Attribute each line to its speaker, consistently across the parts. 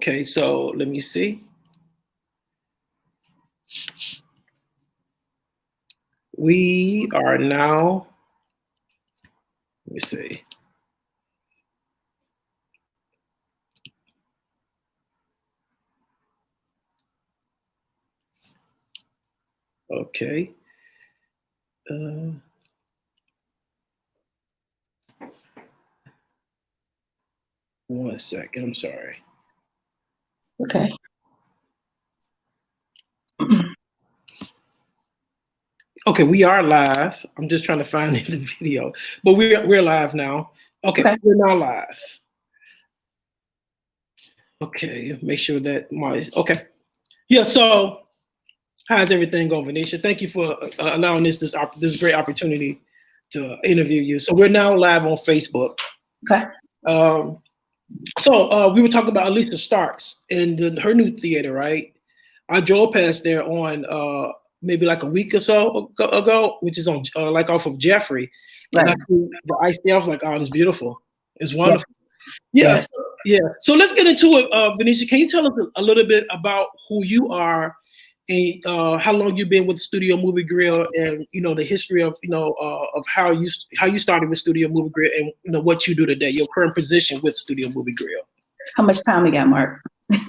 Speaker 1: Okay, so let me see. We are now, let me see. Okay. One second, I'm sorry.
Speaker 2: Okay.
Speaker 1: Okay, we are live. I'm just trying to find the video, but we're live now. Okay, we're now live. Okay, make sure that okay. Yeah, so how's everything going, Venisha? Thank you for allowing this great opportunity to interview you. So we're now live on Facebook.
Speaker 2: Okay.
Speaker 1: So we were talking about Elisa Starks and her new theater, right? I drove past there on maybe like a week or so ago, which is on like off of Jeffrey.
Speaker 2: Right.
Speaker 1: And I see the ice there. I was like, oh, it's beautiful. It's wonderful. Yeah.
Speaker 2: Yes.
Speaker 1: Yeah. So let's get into it. Venisha, can you tell us a little bit about who you are and how long you've been with Studio Movie Grill, and the history of of how you started with Studio Movie Grill, and what you do today, your current position with Studio Movie Grill.
Speaker 2: How much time we got, Mark?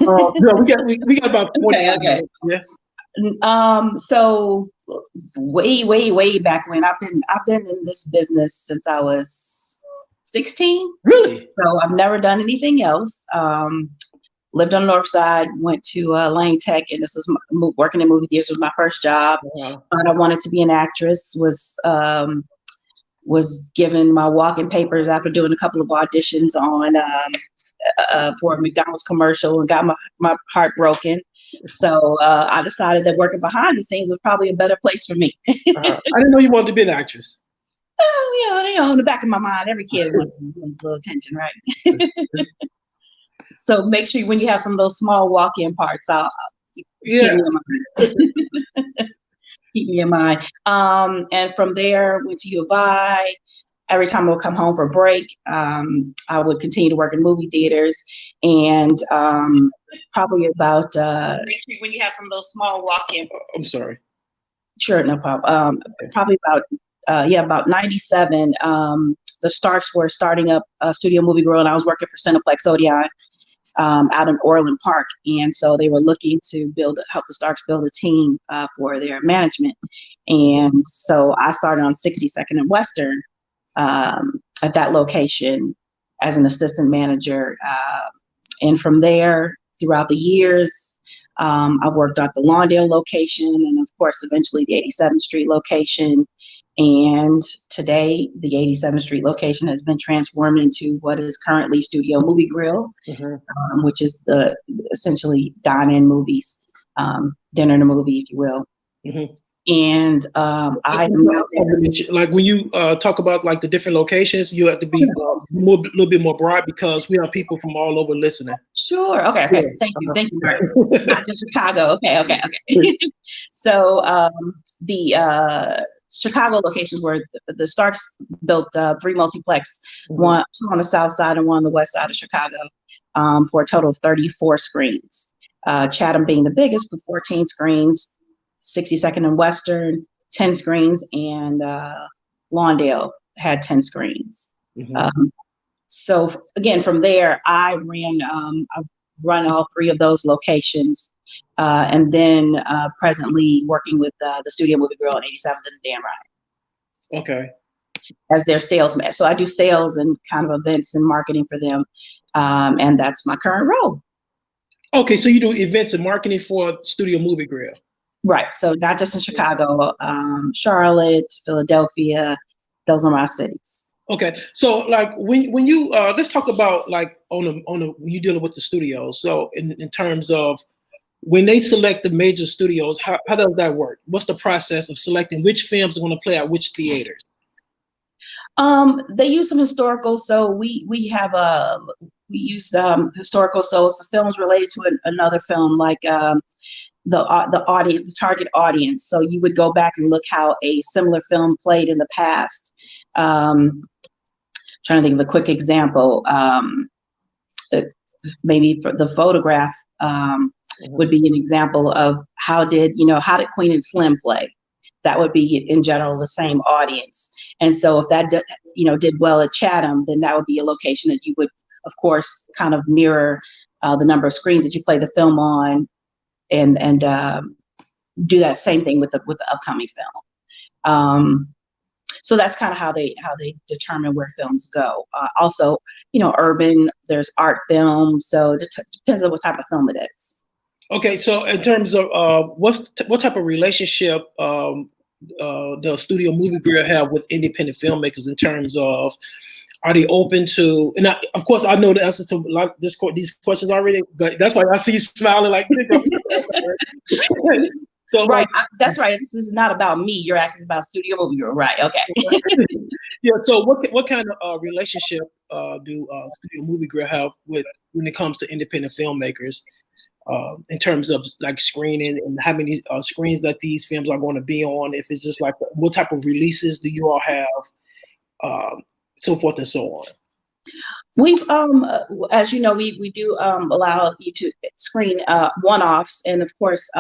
Speaker 1: No, we got about 45 minutes. Yeah.
Speaker 2: So way back when I've been in this business since I was 16.
Speaker 1: Really?
Speaker 2: So I've never done anything else. Lived on the north side, went to Lane Tech, and this was working in movie theaters was my first job.
Speaker 1: Wow.
Speaker 2: I wanted to be an actress. Was given my walk-in papers after doing a couple of auditions on for a McDonald's commercial, and got my heart broken. So I decided that working behind the scenes was probably a better place for me.
Speaker 1: I didn't know you wanted to be an actress.
Speaker 2: Oh, yeah, in the back of my mind, every kid wants a little attention, right? So make sure when you have some of those small walk-in parts, I'll keep me in mind. Keep me in mind. And from there, went to U of I. Every time I would come home for break, I would continue to work in movie theaters, and probably about make sure when you have some of those small walk-in.
Speaker 1: I'm sorry.
Speaker 2: Sure, no problem. Probably about 97. The Starks were starting up Studio Movie Grill, and I was working for Cineplex Odeon out in Orland Park, and so they were looking to help the Starks build a team for their management, and so I started on 62nd and Western at that location as an assistant manager, and from there throughout the years, I worked at the Lawndale location, and of course eventually the 87th Street location. And today, the 87th Street location has been transformed into what is currently Studio Movie Grill, which is essentially dine-in movies, dinner and a movie, if you will. And I
Speaker 1: like when you talk about like the different locations, you have to be a little bit more broad because we have people from all over listening.
Speaker 2: Sure. Okay. Yeah. Thank you. Not just Chicago. Okay. So the Chicago locations where the Starks built 3 multiplex, 2 on the south side and 1 on the west side of Chicago, for a total of 34 screens. Chatham being the biggest with 14 screens, 62nd and Western 10 screens, and Lawndale had 10 screens. So again, from there, I've run all 3 of those locations, and then presently working with the Studio Movie Grill on 87th and Dan Ryan.
Speaker 1: Okay.
Speaker 2: As their salesman. So I do sales and kind of events and marketing for them, and that's my current role.
Speaker 1: Okay, so you do events and marketing for Studio Movie Grill.
Speaker 2: Right. So not just in Chicago, Charlotte, Philadelphia, those are my cities.
Speaker 1: Okay, so like when you let's talk about like on when you're dealing with the studios. So in terms of when they select the major studios, how does that work? What's the process of selecting which films are going to play at which theaters?
Speaker 2: They use some historical. So we use historical. So if the film is related to another film, like the audience, the target audience. So you would go back and look how a similar film played in the past. Trying to think of a quick example. maybe for the photograph would be an example of how did Queen and Slim play. That would be in general the same audience. And so if that did well at Chatham, then that would be a location that you would, of course, kind of mirror the number of screens that you play the film on, and do that same thing with the upcoming film. So that's kind of how they determine where films go. Also, urban, there's art film, so it depends on what type of film it is.
Speaker 1: Okay, so in terms of what type of relationship the Studio Movie Grill have with independent filmmakers, in terms of, are they open to? And of course, I know the answers to a lot of these questions already, but that's why I see you smiling like. So,
Speaker 2: right, that's right. This is not about me. You're asking about Studio Movie Grill, right? Okay.
Speaker 1: Yeah. So, what kind of relationship do Studio Movie Grill have when it comes to independent filmmakers, in terms of like screening and how many screens that these films are going to be on? If it's just like, what type of releases do you all have, so forth and so on?
Speaker 2: We've, as you know, we do allow you to screen one-offs, and of course,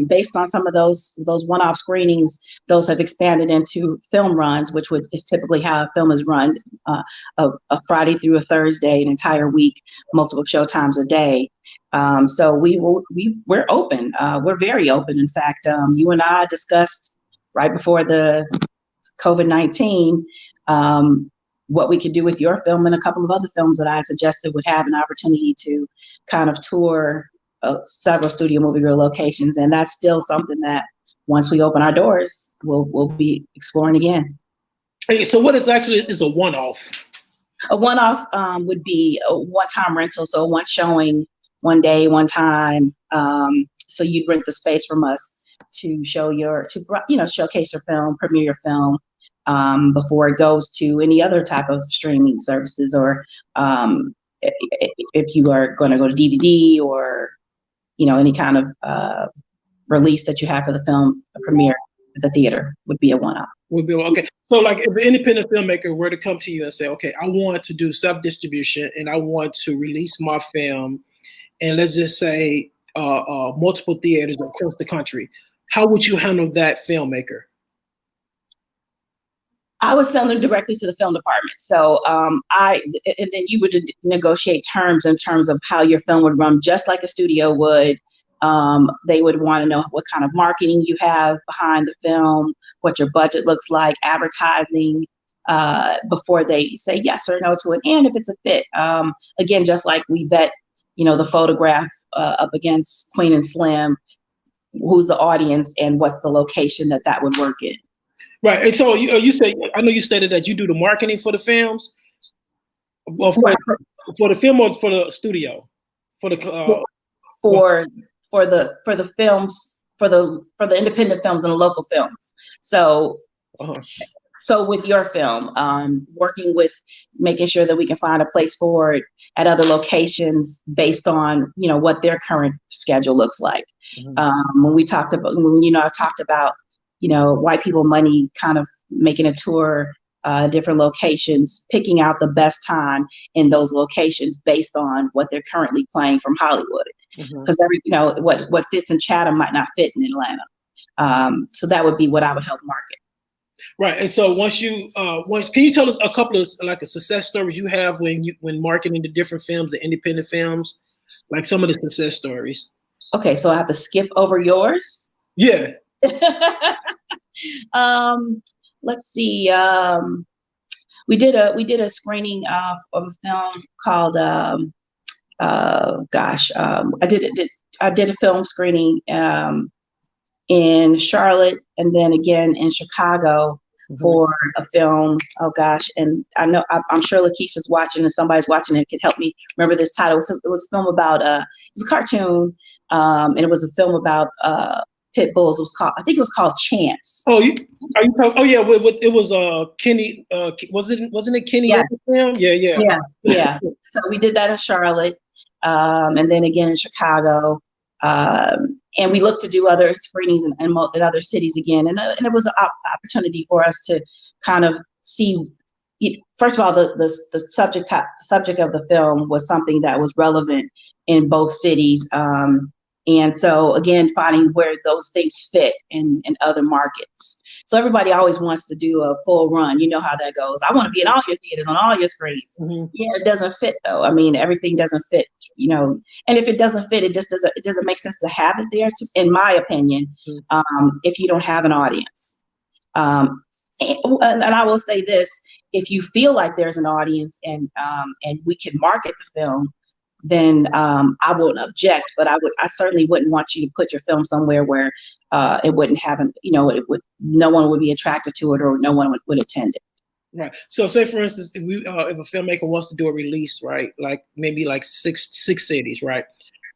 Speaker 2: based on some of those one-off screenings, those have expanded into film runs, which is typically how a film is run, a Friday through a Thursday, an entire week, multiple show times a day. So we're open. We're very open. In fact, you and I discussed right before the COVID-19. What we could do with your film and a couple of other films that I suggested would have an opportunity to kind of tour several Studio Movie Grill locations. And that's still something that once we open our doors, we'll be exploring again.
Speaker 1: Okay, so what is a one-off?
Speaker 2: A one-off would be a one-time rental. So one showing, one day, one time. So you'd rent the space from us to show showcase your film, premiere your film, before it goes to any other type of streaming services, or if you are going to go to DVD, or any kind of release that you have for the film, a premiere at the theater would be a one-off.
Speaker 1: Would be okay. So, like, if an independent filmmaker were to come to you and say, "Okay, I want to do self-distribution and I want to release my film, and let's just say multiple theaters across the country," how would you handle that filmmaker?
Speaker 2: I would send them directly to the film department. So and then you would negotiate terms in terms of how your film would run, just like a studio would. They would want to know what kind of marketing you have behind the film, what your budget looks like, advertising, before they say yes or no to it, and if it's a fit. Again, just like we vet, the photograph up against Queen and Slim, who's the audience and what's the location that would work in.
Speaker 1: Right, and so you say, I know you stated that you do the marketing for the films, well, for the film or for the studio, for the
Speaker 2: for the films, for the independent films and the local films. So so with your film, working with making sure that we can find a place for it at other locations based on what their current schedule looks like. Mm-hmm. When I've talked about White People Money, kind of making a tour, different locations, picking out the best time in those locations based on what they're currently playing from Hollywood. Because what fits in Chatham might not fit in Atlanta. So that would be what I would help market.
Speaker 1: Right, and so can you tell us a couple of like success stories you have when marketing the different films, the independent films, like some of the success stories?
Speaker 2: Okay, so I have to skip over yours.
Speaker 1: Yeah.
Speaker 2: Let's see. We did a screening of a film called I did a film screening in Charlotte, and then again in Chicago, mm-hmm. for a film. Oh gosh, and I'm sure Lakeisha's watching, and somebody's watching it could help me remember this title. It was a film about it was a cartoon, and it was a film about pit bulls. I think it was called Chance.
Speaker 1: Oh, oh yeah, it was Kenny. Wasn't it Kenny?
Speaker 2: Yeah.
Speaker 1: Film? Yeah.
Speaker 2: So we did that in Charlotte, and then again in Chicago, and we looked to do other screenings in other cities again, and it was an opportunity for us to kind of see, first of all, the subject of the film was something that was relevant in both cities. And so again, finding where those things fit in other markets. So everybody always wants to do a full run. You know how that goes. I want to be in all your theaters on all your screens.
Speaker 1: Mm-hmm.
Speaker 2: Yeah, it doesn't fit though. I mean, everything doesn't fit, and if it doesn't fit, it doesn't make sense to have it there, in my opinion, if you don't have an audience. And I will say this, if you feel like there's an audience and we can market the film, then I wouldn't object, but I certainly wouldn't want you to put your film somewhere where it wouldn't have no one would be attracted to it, or no one would attend it.
Speaker 1: Right. So say for instance, if a filmmaker wants to do a release, right, like maybe like six cities, right,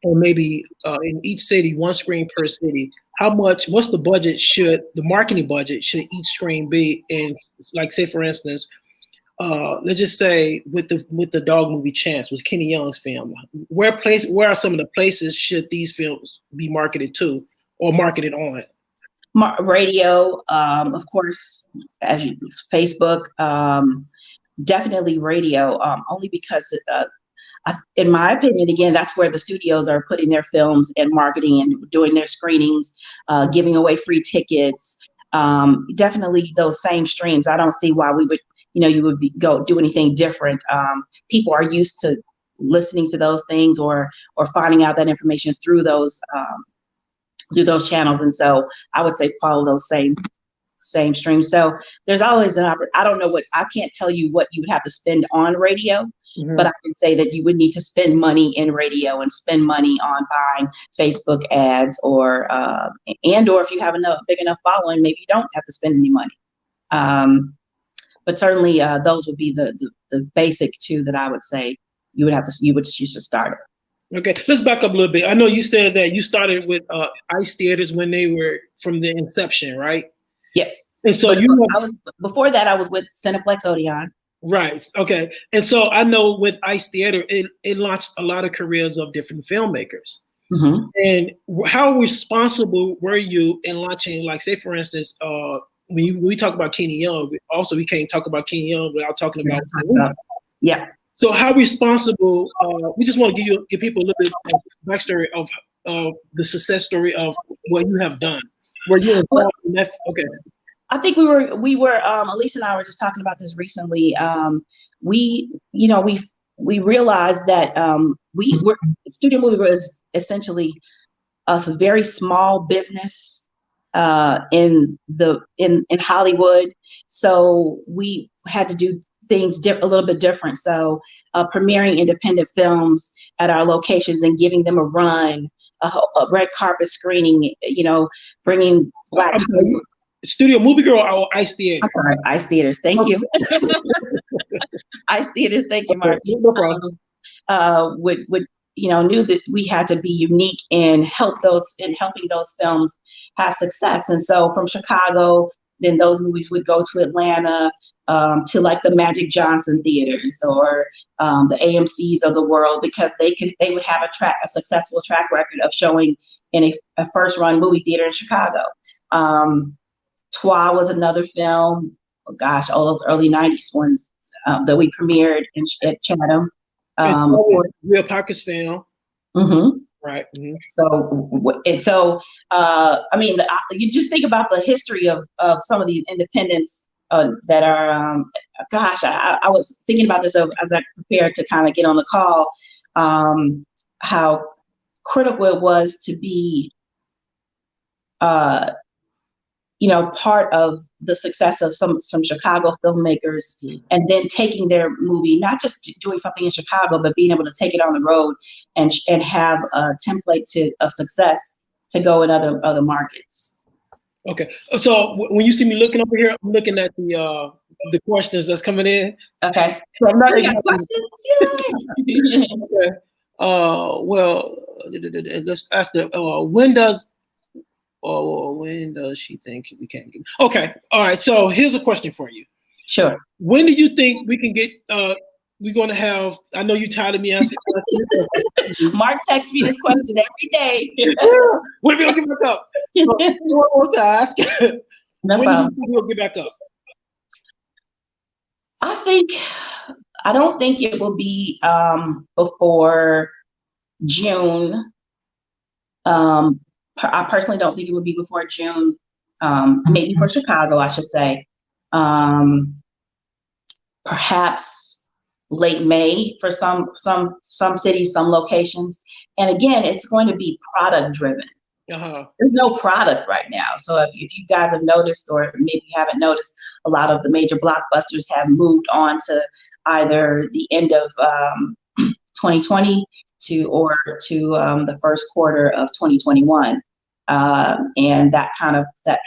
Speaker 1: or maybe in each city, one screen per city, what's the marketing budget should each screen be? And like say for instance, let's just say with the dog movie Chance was Kenny Young's film. Where are some of the places should these films be marketed to or marketed on?
Speaker 2: Radio, of course, Facebook, definitely radio, only because in my opinion, again, that's where the studios are putting their films and marketing and doing their screenings, giving away free tickets. Definitely those same streams. I don't see why we would, you would go do anything different. People are used to listening to those things or finding out that information through those channels. And so I would say follow those same streams. So there's always I don't know I can't tell you what you would have to spend on radio, but I can say that you would need to spend money in radio and spend money on buying Facebook ads or if you have a big enough following, maybe you don't have to spend any money. But certainly those would be the basic two that I would say you should start it.
Speaker 1: Okay, let's back up a little bit. I know you said that you started with ICE theaters when they were from the inception, right?
Speaker 2: Yes.
Speaker 1: And so
Speaker 2: before that, I was with Cineplex Odeon.
Speaker 1: Right. Okay. And so I know with ICE Theater, it launched a lot of careers of different filmmakers.
Speaker 2: Mm-hmm.
Speaker 1: And how responsible were you in launching, like, say, for instance, when we talk about Kenny Young, we can't talk about Kenny Young without talking about.
Speaker 2: Yeah.
Speaker 1: So how responsible? We just want to give people a little bit of backstory of the success story of what you have done. Were you involved in that? Okay.
Speaker 2: I think we were. Elise and I were just talking about this recently. We realized that Studio Movie Girl is essentially a very small business in Hollywood. So we had to do things a little bit different. So premiering independent films at our locations and giving them a run, a red carpet screening, bringing Black.
Speaker 1: Studio Movie Girl or ICE Theater?
Speaker 2: I'm sorry, ICE Theaters. Thank you. ICE Theaters. Thank you, Mark.
Speaker 1: No problem.
Speaker 2: Knew that we had to be unique in helping those films have success. And so from Chicago, then those movies would go to Atlanta, to like the Magic Johnson theaters or the AMCs of the world, because they would have a successful track record of showing in a first run movie theater in Chicago. Twa was another film. Oh gosh, all those early '90s ones that we premiered at Chatham.
Speaker 1: Real Pockets film.
Speaker 2: Mm-hmm.
Speaker 1: Right. Mm-hmm.
Speaker 2: So I mean, you just think about the history of some of these independents that are. Gosh, I was thinking about this as I prepared to kind of get on the call. How critical it was to be, part of the success of some Chicago filmmakers, and then taking their movie, not just doing something in Chicago, but being able to take it on the road and have a template of success to go in other markets. Okay.
Speaker 1: So when you see me looking over here, I'm looking at the questions that's coming in.
Speaker 2: Okay.
Speaker 1: So I'm not
Speaker 2: questions.
Speaker 1: Okay. Well, let's ask when does she think we can get? Okay. All right. So here's a question for you.
Speaker 2: Sure.
Speaker 1: When do you think we can get? We're going to have. I know you tired of me asking questions.
Speaker 2: Mark texts me this question every day.
Speaker 1: When are we gonna get back up? What was to ask?
Speaker 2: No problem.
Speaker 1: We'll get back up.
Speaker 2: I don't think it will be before June. I personally don't think it would be before June. Maybe for Chicago, I should say. Um, Perhaps late May for some cities, some locations. And again, it's going to be product driven.
Speaker 1: Uh-huh.
Speaker 2: There's no product right now. So if you guys have noticed, or maybe you haven't noticed, a lot of the major blockbusters have moved on to either the end of 2020 to the first quarter of 2021. And that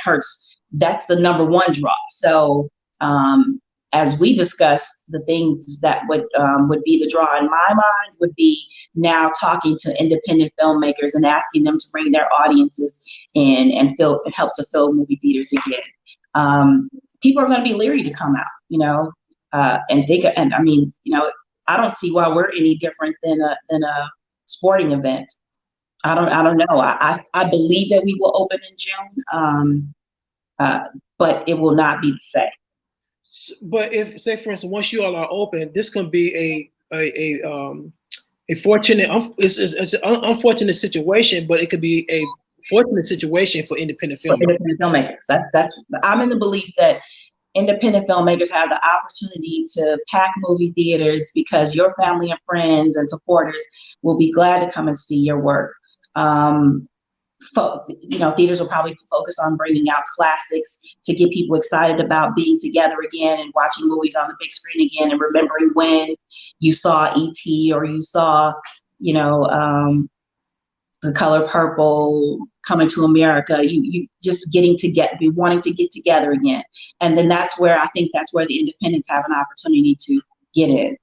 Speaker 2: hurts. That's the number one draw. So as we discussed, the things that would be the draw in my mind would be now talking to independent filmmakers and asking them to bring their audiences in and help to fill movie theaters again. People are going to be leery to come out, and I mean, I don't see why we're any different than a sporting event. I don't know. I believe that we will open in June, but it will not be the same.
Speaker 1: But if, say, for instance, once you all are open, this can be a fortunate, it's an unfortunate situation, but it could be a fortunate situation for independent filmmakers.
Speaker 2: For independent filmmakers, that's. I'm in the belief that independent filmmakers have the opportunity to pack movie theaters because your family and friends and supporters will be glad to come and see your work. Theaters will probably focus on bringing out classics to get people excited about being together again and watching movies on the big screen again and remembering when you saw E.T. or you saw, The Color Purple, Coming to America. You just be wanting to get together again. And then that's where the independents have an opportunity to get in.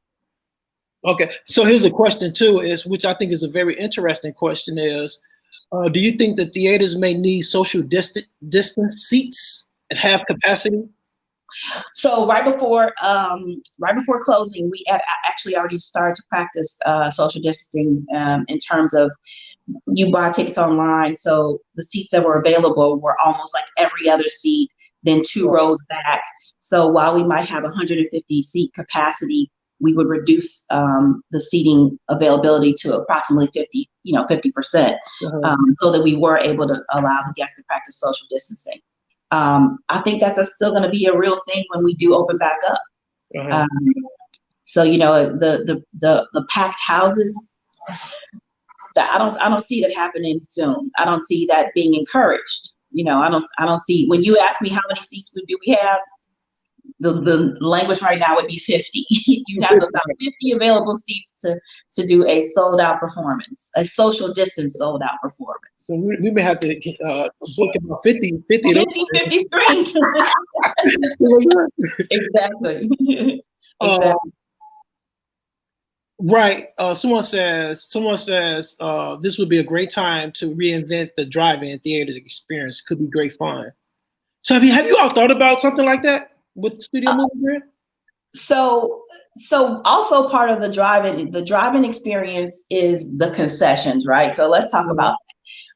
Speaker 1: Okay, so here's a question too, which I think is a very interesting question is, do you think that theaters may need social distance seats and have capacity?
Speaker 2: So right before closing, we had actually already started to practice social distancing in terms of you buy tickets online. So the seats that were available were almost like every other seat, then two rows back. So while we might have 150 seat capacity, we would reduce the seating availability to approximately 50%, so that we were able to allow the guests to practice social distancing. I think that's still going to be a real thing when we do open back up. So the packed houses, that I don't see that happening soon. I don't see that being encouraged. I don't see, when you ask me how many seats do we have, the language right now would be 50. You have about 50 available seats to do a sold out performance, a social distance sold out performance.
Speaker 1: So we may have to book about 50
Speaker 2: screens. Exactly. Exactly.
Speaker 1: Right. Someone says this would be a great time to reinvent the drive-in theaters experience. Could be great fun. So have you all thought about something like that with Studio Movie Grill?
Speaker 2: So also part of the drive-in experience is the concessions, right? So let's talk about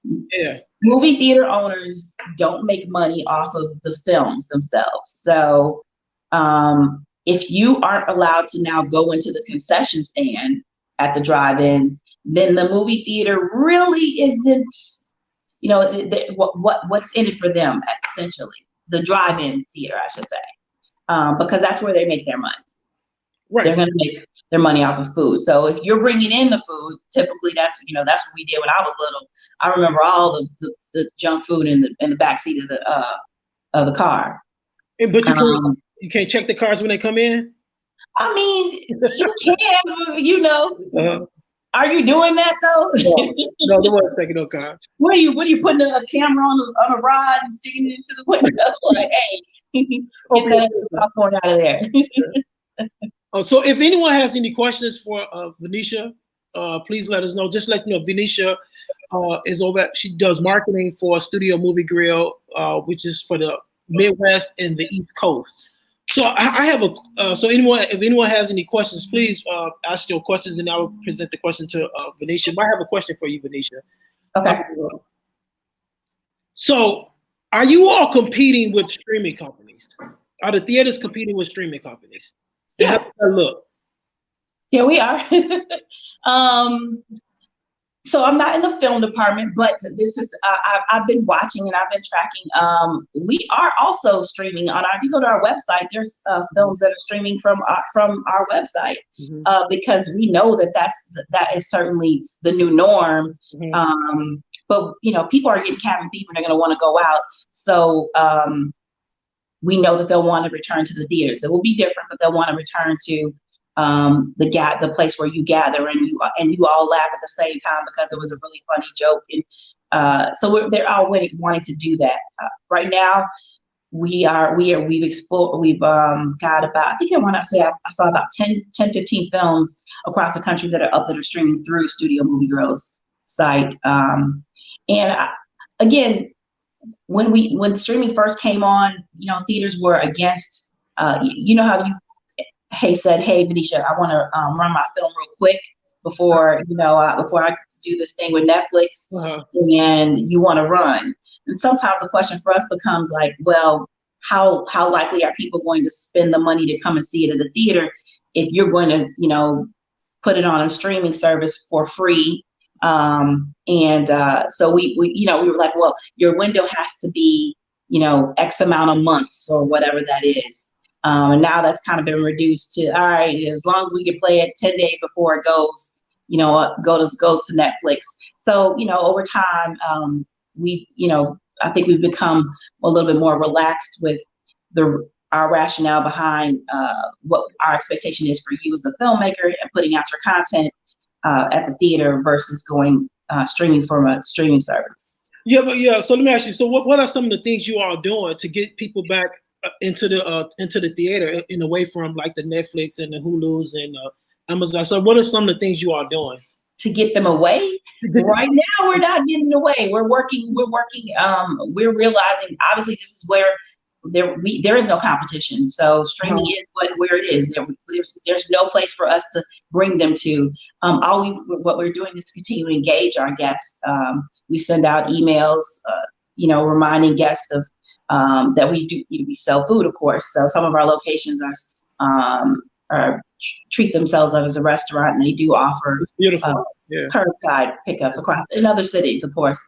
Speaker 2: that.
Speaker 1: Yeah.
Speaker 2: Movie theater owners don't make money off of the films themselves. So if you aren't allowed to now go into the concession stand at the drive-in, then the movie theater really isn't, what's in it for them, essentially. The drive-in theater, I should say, because that's where they make their money. Right. They're going to make their money off of food. So if you're bringing in the food, typically that's what we did when I was little. I remember all the junk food in the backseat of the car.
Speaker 1: But you can't check the cars when they come in?
Speaker 2: I mean, you can, Are you doing that though?
Speaker 1: No, they weren't taking no car.
Speaker 2: What are you putting a camera on a rod and sticking it into the window? Like, hey, get that popcorn out of there.
Speaker 1: So if anyone has any questions for Venisha, please let us know. Just let you know, Venisha is she does marketing for Studio Movie Grill, which is for the Midwest and the East Coast. So I have if anyone has any questions, please ask your questions and I will present the question to Venisha. But I have a question for you, Venisha.
Speaker 2: Okay.
Speaker 1: So are you all competing with streaming companies? Are the theaters competing with streaming companies? And how does that look?
Speaker 2: Yeah, we are. So I'm not in the film department, but this is I've been watching and I've been tracking. We are also streaming on our. If you go to our website, there's films that are streaming from our website, because we know that that is certainly the new norm. But people are getting cabin fever and they're going to want to go out. So we know that they'll want to return to the theaters. It will be different, but they'll want to return to the place where you gather and you all laugh at the same time because it was a really funny joke. And so they're all wanting to do that. Right now, we've got about, I think I saw about 10, 15 films across the country that are streaming through Studio Movie Girl's site. Again, when streaming first came on, theaters were against, how you said, hey, Venisha, I want to run my film real quick before I do this thing with Netflix, and you want to run. And sometimes the question for us becomes like, well, how likely are people going to spend the money to come and see it at the theater if you're going to, put it on a streaming service for free? So we were like, well, your window has to be, X amount of months or whatever that is. And now that's kind of been reduced to, all right, as long as we can play it 10 days before it goes to Netflix. So, over time, I think we've become a little bit more relaxed with our rationale behind what our expectation is for you as a filmmaker and putting out your content at the theater versus going streaming from a streaming service.
Speaker 1: So let me ask you, so what are some of the things you are doing to get people back into the theater and away from like the Netflix and the Hulus and Amazon? So what are some of the things you are doing
Speaker 2: to get them away? Right now, we're not getting away. We're working. We're realizing obviously this is where there is no competition. So streaming is where it is. There's no place for us to bring them to. What we're doing is to continue to engage our guests. We send out emails, reminding guests of that we sell food, of course. So some of our locations are treat themselves as a restaurant, and they do offer curbside pickups in other cities, of course.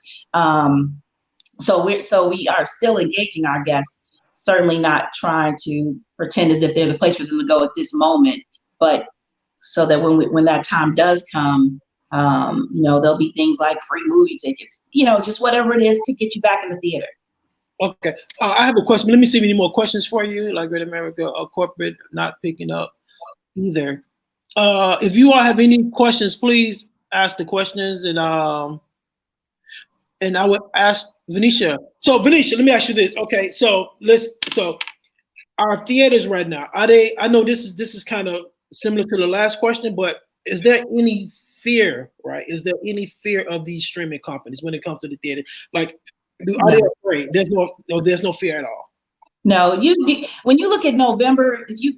Speaker 2: So we are still engaging our guests, certainly not trying to pretend as if there's a place for them to go at this moment, but so that when that time does come, there'll be things like free movie tickets, just whatever it is to get you back in the theater.
Speaker 1: Okay, I have a question. Let me see if any more questions for you. Like Great America Corporate not picking up either. If you all have any questions, please ask the questions, and I would ask Venisha. So Venisha, let me ask you this. Okay, so our theaters right now, are they? I know this is kind of similar to the last question, but is there any fear? Right? Is there any fear of these streaming companies when it comes to the theater? Like, are they afraid? There's no fear at all.
Speaker 2: No, when you look at November, if you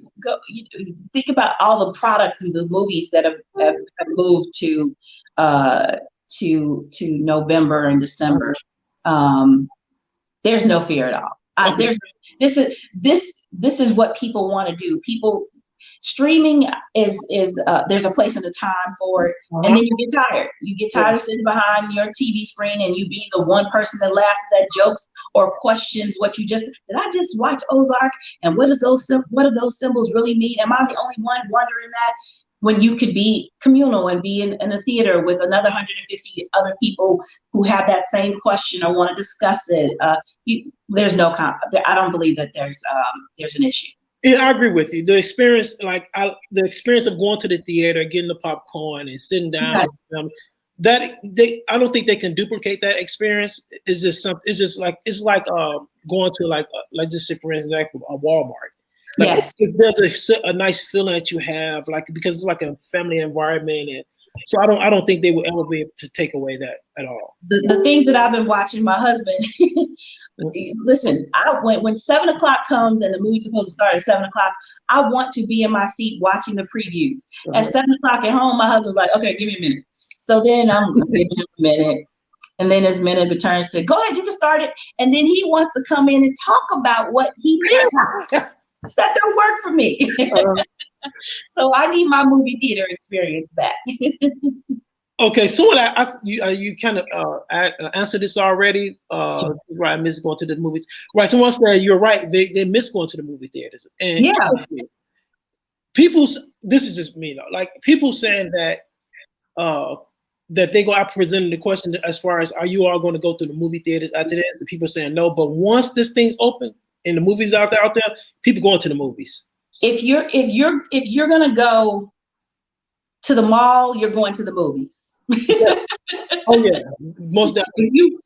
Speaker 2: think about all the products and the movies that have moved to November and December, there's no fear at all. Okay. This is what people want to do. Streaming is there's a place and a time for it, and then you get tired. You get tired of sitting behind your TV screen and you being the one person that laughs at jokes or questions what you just did. I just watch Ozark, and what do those symbols really mean? Am I the only one wondering that? When you could be communal and be in a theater with another 150 other people who have that same question or want to discuss it, there's no I don't believe that there's an issue.
Speaker 1: Yeah, I agree with you. The experience, the experience of going to the theater, getting the popcorn, and sitting down, I don't think they can duplicate that experience. It's like going to let's just say for example a Walmart.
Speaker 2: Yes,
Speaker 1: there's a nice feeling that you have, because it's like a family environment, and so I don't think they will ever be able to take away that at all.
Speaker 2: The things that I've been watching, my husband. Listen, when 7 o'clock comes and the movie's supposed to start at 7 o'clock, I want to be in my seat watching the previews. At 7 o'clock at home, my husband's like, okay, give me a minute. So then I'm giving him a minute. And then his minute returns to, go ahead, you can start it. And then he wants to come in and talk about what he missed. That don't work for me. So I need my movie theater experience back.
Speaker 1: Okay, so you kind of answered this already. Right, I miss going to the movies. Right, someone said you're right. They miss going to the movie theaters, and
Speaker 2: Yeah.
Speaker 1: people's. This is just me though. Like people saying uh, that they go out presenting the question as far as are you all going to go to the movie theaters after this? And people saying no, but once this thing's open and the movies out there, people going to the movies.
Speaker 2: If you're gonna go to the mall, you're going to the movies.
Speaker 1: Yeah. Oh yeah, most definitely.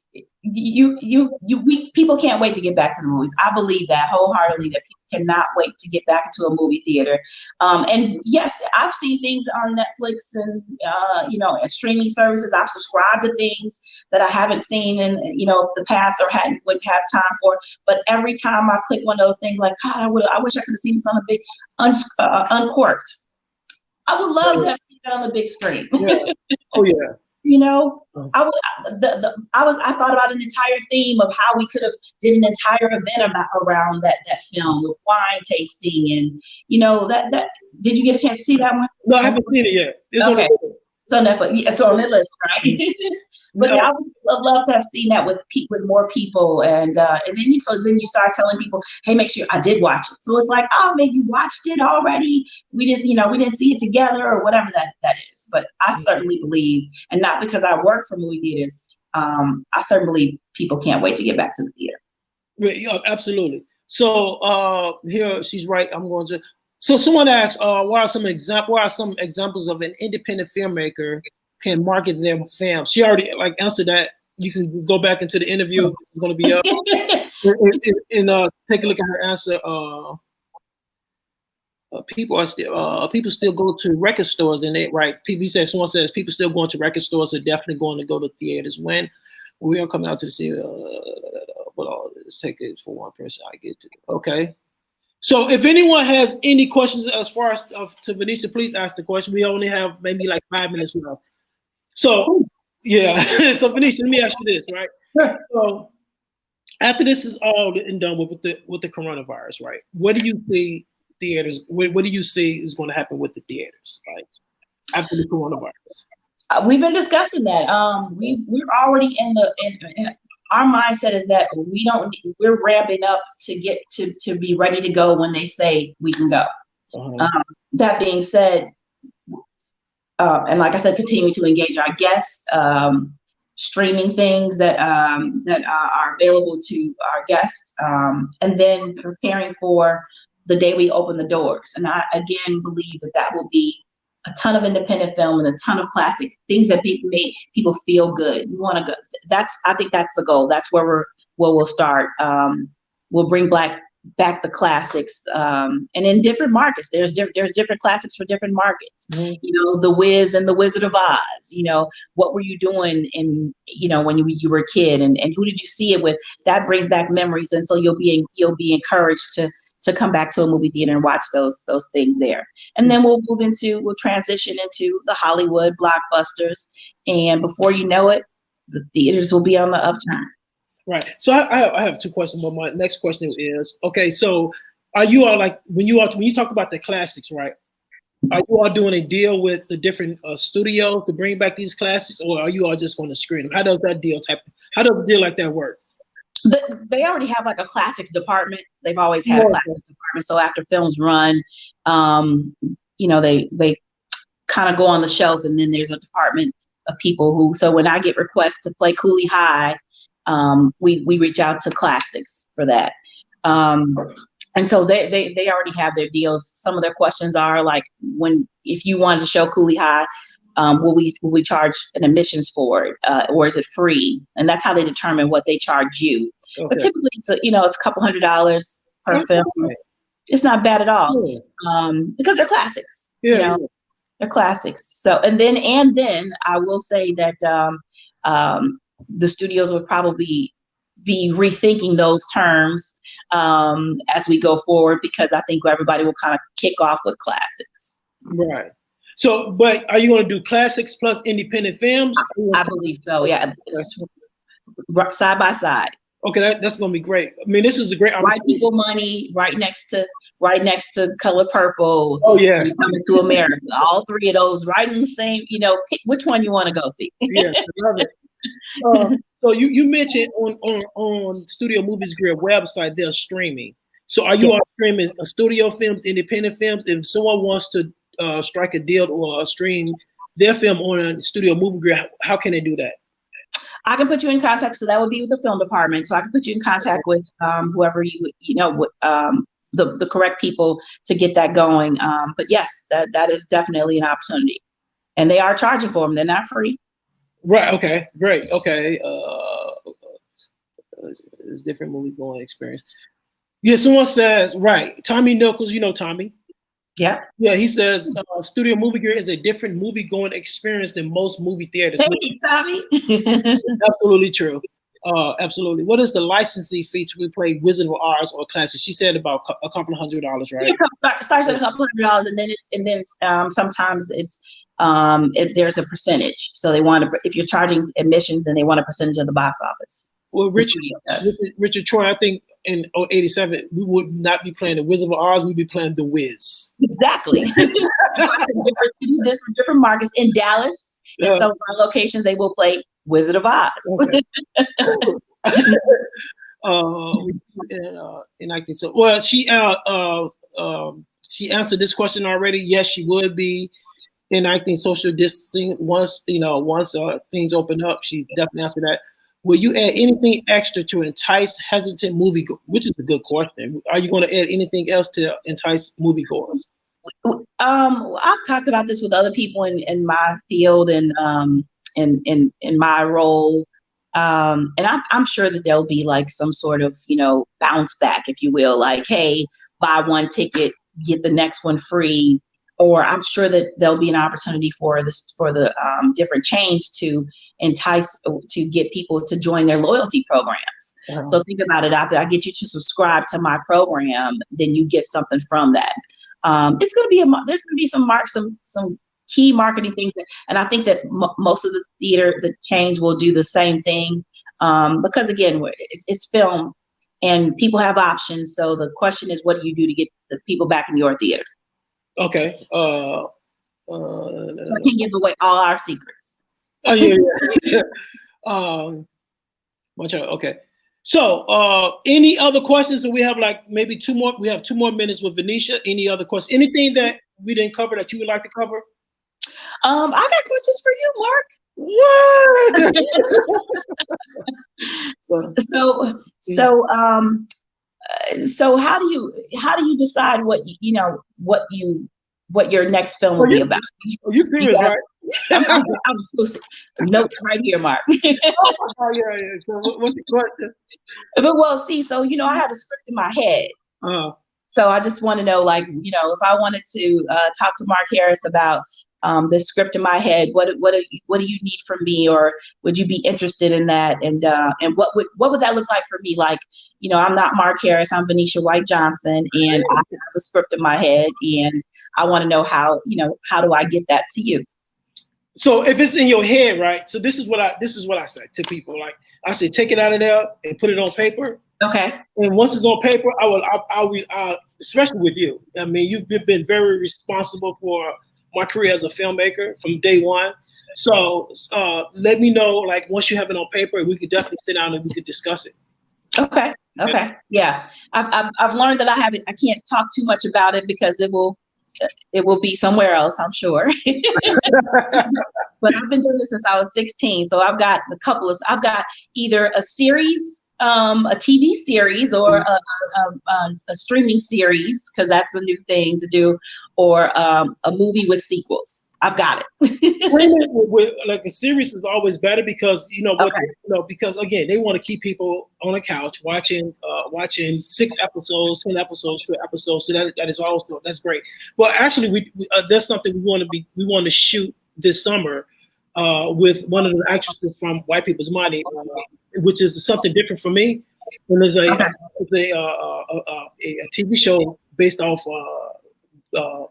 Speaker 2: People can't wait to get back to the movies. I believe that wholeheartedly, that people cannot wait to get back into a movie theater. And yes, I've seen things on Netflix and and streaming services. I've subscribed to things that I haven't seen in the past or wouldn't have time for. But every time I click one of those things, like God, I wish I could have seen this on a big uncorked. I would love to have seen that on the big screen.
Speaker 1: Yeah. Oh yeah.
Speaker 2: I thought about an entire theme of how we could have did an entire event around that film with wine tasting and that did you get a chance to see that one?
Speaker 1: No, I haven't seen it yet. It's
Speaker 2: okay.
Speaker 1: On the
Speaker 2: so Netflix, yeah, so on the list, right? But I would love to have seen that with more people, and then you start telling people, hey, make sure I did watch it. So it's like, oh, maybe you watched it already. We didn't see it together or whatever that is. But I certainly believe, and not because I work for movie theaters, I certainly believe people can't wait to get back to the theater.
Speaker 1: Yeah, absolutely. So here she's right. I'm going to. So someone asked, what are some examples of an independent filmmaker can market their film? She already answered that. You can go back into the interview. It's going to be up and take a look at her answer. People still go to record stores, and someone says people still going to record stores are definitely going to go to theaters when we are coming out to see. Let's take it for one person. I get to okay. So if anyone has any questions as far as to Venisha, please ask the question. We only have maybe like 5 minutes left. So yeah, so Venisha, let me ask you this, right?
Speaker 2: Sure.
Speaker 1: So after this is all done with the coronavirus, right? What do you see theaters? What do you see is going to happen with the theaters, like after the coronavirus?
Speaker 2: We've been discussing that. We're already in our mindset is that we're ramping up to get to be ready to go when they say we can go. That being said, and like I said, continuing to engage our guests, streaming things that are available to our guests, and then preparing for the day we open the doors. And I again believe that will be a ton of independent film and a ton of classic things that make people feel good. We want to go. I think that's the goal. That's where we'll start. We'll bring back the classics, and in different markets. There's different classics for different markets. Mm-hmm. The Wiz and the Wizard of Oz. What were you doing when you were a kid, and who did you see it with? That brings back memories, and so you'll be encouraged to come back to a movie theater and watch those things there. And then we'll transition into the Hollywood blockbusters. And before you know it, the theaters will be on the upturn.
Speaker 1: Right. So I have two questions, but my next question is, okay, so are you all when you talk about the classics, right? Are you all doing a deal with the different studios to bring back these classics, or are you all just going to screen them? How does a deal like that work?
Speaker 2: They already have a classics department. They've always had a classics department. So after films run, they kind of go on the shelf, and then there's a department of people who. So when I get requests to play Cooley High, we reach out to classics for that. And so they already have their deals. Some of their questions are like, if you wanted to show Cooley High, will we charge an admissions for it, or is it free? And that's how they determine what they charge you. Okay. But typically it's a couple $100 per film. It's not bad at all, because they're classics.
Speaker 1: Yeah.
Speaker 2: They're classics. So and then I will say that the studios will probably be rethinking those terms as we go forward, because I think everybody will kind of kick off with classics.
Speaker 1: Right. So, but are you going to do classics plus independent films?
Speaker 2: I believe so. Yeah, side by side.
Speaker 1: Okay, that's gonna be great. I mean, this is a great opportunity.
Speaker 2: White People Money, right next to Color Purple.
Speaker 1: Oh yes,
Speaker 2: Coming to America. All three of those right in the same. Pick which one you want to go see.
Speaker 1: yes, I love it. So you mentioned on Studio Movies Grill website they're streaming. So are you all streaming studio films, independent films? If someone wants to strike a deal or stream their film on a Studio Movie Grill, how can they do that?
Speaker 2: I can put you in contact. So that would be with the film department. So I can put you in contact with whoever the correct people to get that going. But yes, that is definitely an opportunity, and they are charging for them. They're not free.
Speaker 1: Right. Okay. Great. Okay. It's different movie going experience. Yeah. Someone says, right. Tommy Nichols, you know Tommy.
Speaker 2: Yeah.
Speaker 1: Yeah. He says Studio Movie Gear is a different movie going experience than most movie theaters.
Speaker 2: Hey, Tommy.
Speaker 1: Absolutely true. Absolutely. What is the licensing fee to play Wizard of Oz or Classic? She said about a couple of $100, right?
Speaker 2: It starts at a couple $100, and then sometimes it's there's a percentage. So they want to, if you're charging admissions, then they want a percentage of the box office.
Speaker 1: Well, Richard Troy, I think in 87, we would not be playing the Wizard of Oz, we'd be playing the Wiz.
Speaker 2: Exactly. different markets. In Dallas, in some of our locations, they will play Wizard of Oz. Okay.
Speaker 1: Enacting so well. She answered this question already. Yes, she would be enacting social distancing once things open up. She definitely answered that. Will you add anything extra to entice hesitant moviegoers? Which is a good question. Are you going to add anything else to entice moviegoers?
Speaker 2: I've talked about this with other people in my field and in my role. And I'm sure that there'll be like some sort of, bounce back, if you will, like, hey, buy one ticket, get the next one free. Or I'm sure that there'll be an opportunity for the different chains to get people to join their loyalty programs. Uh-huh. So think about it. After I get you to subscribe to my program, then you get something from that. There's going to be some key marketing things, and I think that most of the chains will do the same thing because again, it's film and people have options. So the question is, what do you do to get the people back in your theater?
Speaker 1: Okay.
Speaker 2: So I can't give away all our secrets.
Speaker 1: Oh yeah. Okay. So any other questions? So we have like maybe two more. We have 2 more minutes with Venisha. Any other questions? Anything that we didn't cover that you would like to cover?
Speaker 2: I got questions for you, Mark.
Speaker 1: What?
Speaker 2: So how do you decide what your next film will be about?
Speaker 1: You serious, right?
Speaker 2: I'm so notes right here, Mark.
Speaker 1: Oh yeah. So what's the question?
Speaker 2: Well, see, so I had a script in my head. So I just want to know, like, if I wanted to talk to Mark Harris about this script in my head, what do you need from me, or would you be interested in that? And what would that look like for me? Like, I'm not Mark Harris, I'm Venisha White Johnson, and I have a script in my head, and I want to know how do I get that to you?
Speaker 1: So if it's in your head, right? So this is what I say to people. Like I say, take it out of there and put it on paper.
Speaker 2: Okay.
Speaker 1: And once it's on paper, I will, especially with you. I mean, you've been very responsible for my career as a filmmaker from day one. So let me know, like, once you have it on paper, we could definitely sit down and we could discuss it.
Speaker 2: Okay. Yeah. I've learned that I can't talk too much about it because it will be somewhere else, I'm sure. But I've been doing this since I was 16. So I've got either a series, a TV series, or a streaming series, because that's the new thing to do, or a movie with sequels. I've got it.
Speaker 1: with like a series is always better because because again, they want to keep people on the couch watching 6 episodes, 10 episodes, 2 episodes. So that is also, that's great. Well, actually, we there's something we want to shoot this summer with one of the actresses from White People's Money, which is something different for me. And there's a TV show based off a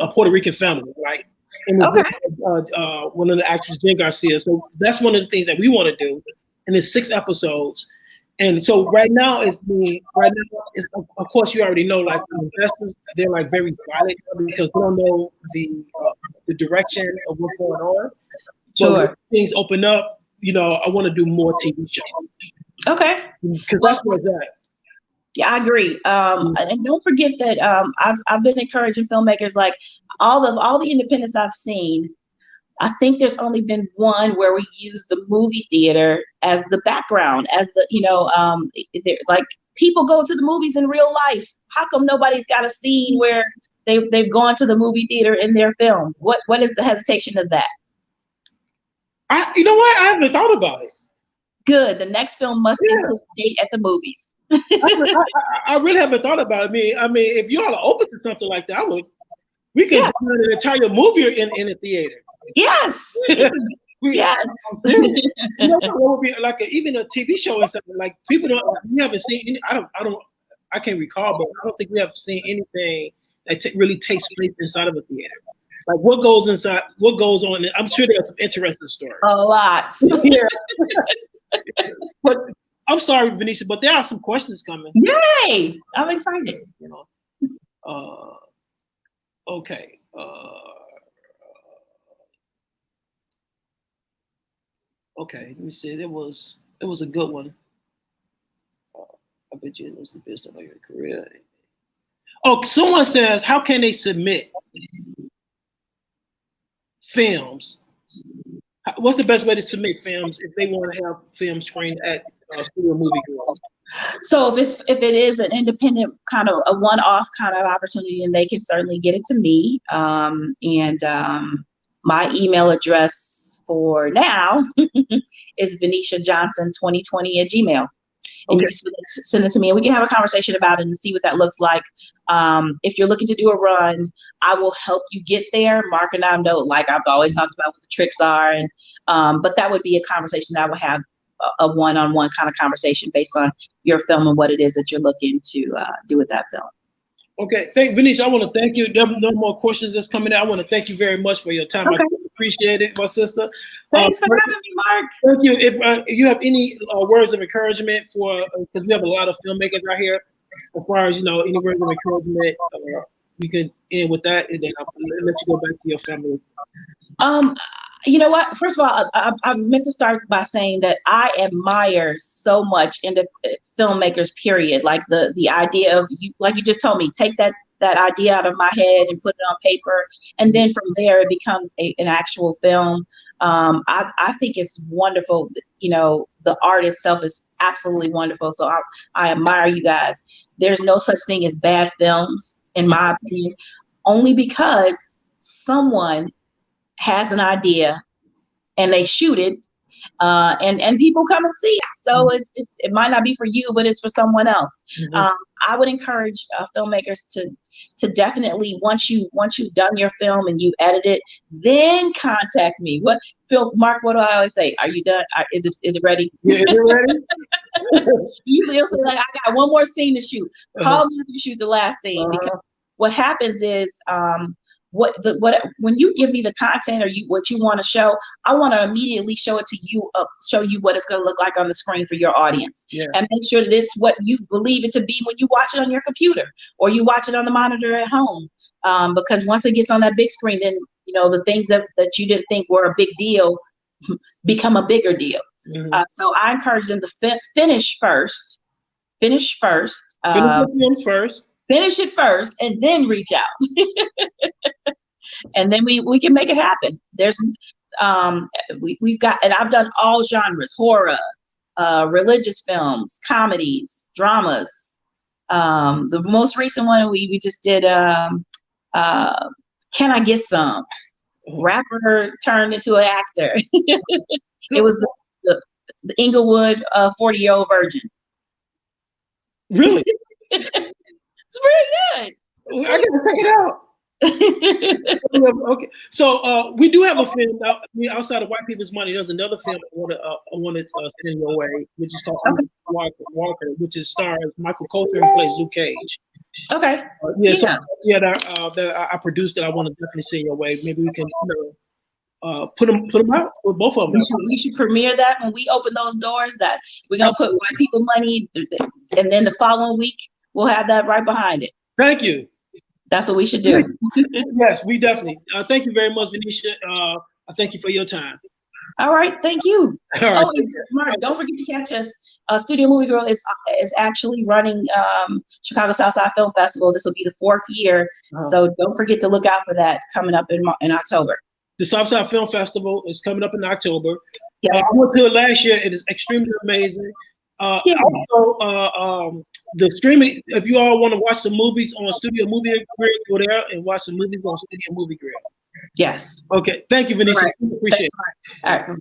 Speaker 1: Puerto Rican family, right? And one of the actors, Jen Garcia. So that's one of the things that we want to do. And it's 6 episodes. And so right now of course you already know, like investors, they're like very silent because they don't know the direction of what's going on. But when
Speaker 2: Sure.
Speaker 1: things open up, I want to do more TV shows.
Speaker 2: Okay.
Speaker 1: Because that's where it's at.
Speaker 2: Yeah, I agree. And don't forget that I've been encouraging filmmakers, like all the independents I've seen. I think there's only been one where we use the movie theater as the background, as like people go to the movies in real life. How come nobody's got a scene where they've gone to the movie theater in their film? What is the hesitation of that?
Speaker 1: You know what? I haven't thought about it.
Speaker 2: Good. The next film must include a date at the movies.
Speaker 1: I really haven't thought about it. I mean, if you all are open to something like that, we could do an entire movie in a theater.
Speaker 2: Yes. Yes.
Speaker 1: What would be like even a TV show or something? Like people we haven't seen any. I can't recall, but I don't think we have seen anything that really takes place inside of a theater. Like what goes inside, what goes on. I'm sure there's some interesting stories.
Speaker 2: A lot.
Speaker 1: Yeah. But I'm sorry, Venisha, but there are some questions coming.
Speaker 2: Yay! I'm excited.
Speaker 1: Okay. Okay, let me see. It was a good one. I bet you it was the best of your career. Oh, someone says, how can they submit films? What's the best way to submit films if they want to have films screened at Studio Movie Girl?
Speaker 2: So if it is an independent kind of a one-off kind of opportunity, then they can certainly get it to me. My email address for now is VenishaJohnson2020@gmail.com. And you can send it to me and we can have a conversation about it and see what that looks like. If you're looking to do a run, I will help you get there. Mark and I know, like I've always talked about what the tricks are. But that would be a conversation that I would have, a one-on-one kind of conversation based on your film and what it is that you're looking to do with that film.
Speaker 1: Okay, Venisha, I want to thank you. There are no more questions that's coming in. I want to thank you very much for your time. Okay. I appreciate it, my sister.
Speaker 2: Thanks for having me, Mark.
Speaker 1: Thank you. If you have any words of encouragement for, because we have a lot of filmmakers out here, as far as, any words of encouragement, we can end with that, and then I'll let you go back to your family.
Speaker 2: You know what? First of all, I meant to start by saying that I admire so much in the filmmakers, period. Like the idea of you, like you just told me, take that idea out of my head and put it on paper, and then from there it becomes an actual film. I think it's wonderful. The art itself is absolutely wonderful. So I admire you guys. There's no such thing as bad films, in my opinion, only because someone has an idea and they shoot it, and people come and see it. So it might not be for you, but it's for someone else. Mm-hmm. I would encourage filmmakers to definitely, once you've done your film and you edit it, then contact me. Mark, what do I always say? Are you done? Is it ready?
Speaker 1: Yeah, is it ready?
Speaker 2: Usually he'll say, like, I got one more scene to shoot. Call me if you shoot the last scene. Because what happens is, when you give me the content or what you want to show, I want to immediately show it to you, show you what it's going to look like on the screen for your audience, and make sure that it's what you believe it to be when you watch it on your computer or you watch it on the monitor at home. Because once it gets on that big screen, then the things that you didn't think were a big deal become a bigger deal. Mm-hmm. So I encourage them to finish first. Finish it first, and then reach out. And then we can make it happen. There's we've got, and I've done all genres: horror, religious films, comedies, dramas. The most recent one we just did, Can I Get Some? Rapper turned into an actor. It was the Inglewood 40-year-old virgin.
Speaker 1: Really?
Speaker 2: It's pretty good.
Speaker 1: I gotta check it out. Okay, so we do have a film outside of White People's Money. There's another film I wanted to send your way, which is called Walker, which stars Michael Coulter, who plays Luke Cage.
Speaker 2: Okay.
Speaker 1: That I produced it. I want to definitely send your way. Maybe we can put them out with both of them.
Speaker 2: We should premiere that when we open those doors. That we're gonna put White People Money, and then the following week we'll have that right behind it.
Speaker 1: Thank you.
Speaker 2: That's what we should do.
Speaker 1: Yes, we definitely. Thank you very much, Venisha. I thank you for your time.
Speaker 2: All right, thank you.
Speaker 1: All right.
Speaker 2: Oh, and Mark, don't forget to catch us. Studio Movie Girl is actually running Chicago Southside Film Festival. This will be the 4th year, so don't forget to look out for that coming up in October.
Speaker 1: The Southside Film Festival is coming up in October.
Speaker 2: Yeah.
Speaker 1: I went to it last year. It is extremely amazing.
Speaker 2: Yeah.
Speaker 1: Also, the streaming, if you all want to watch some movies on Studio Movie Grill, go there and watch some movies on Studio Movie Grill.
Speaker 2: Yes.
Speaker 1: Okay. Thank you, Venisha.
Speaker 2: Right.
Speaker 1: Appreciate it.
Speaker 2: All right.